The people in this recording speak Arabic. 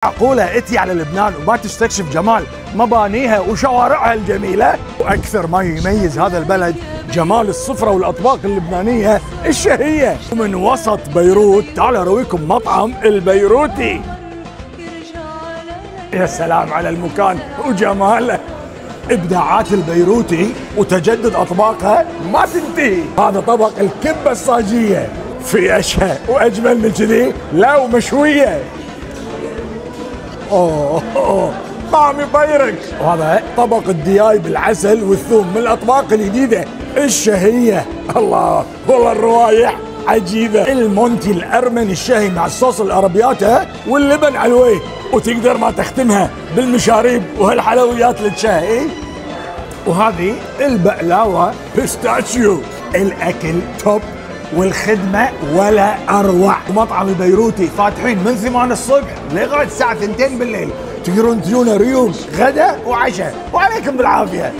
معقولة اتي على لبنان وما تستكشف جمال مبانيها وشوارعها الجميلة؟ وأكثر ما يميز هذا البلد جمال السفرة والأطباق اللبنانية الشهية. ومن وسط بيروت تعال أرويكم مطعم البيروتي. يا سلام على المكان وجماله، إبداعات البيروتي وتجدد أطباقها ما تنتهي. هذا طبق الكبة الصاجية، في أشهى وأجمل من كذي؟ لا ومشوية. أوه طعم يطيرك. وهذا طبق الدياي بالعسل والثوم من الأطباق الجديدة الشهية. الله والله الروايح عجيبة. المونتي الأرمني الشهي مع الصوص الأرابياتا واللبن علويه، وتقدر ما تختمها بالمشاريب وهالحلويات التشهي. وهذه البقلاوة بيستاشيو. الأكل توب والخدمة ولا أروع. ومطعم البيروتي فاتحين من 8 الصبح لغاية الساعة 2 بالليل، تقدرون تجونا ريوق غدا وعشاء، وعليكم بالعافية.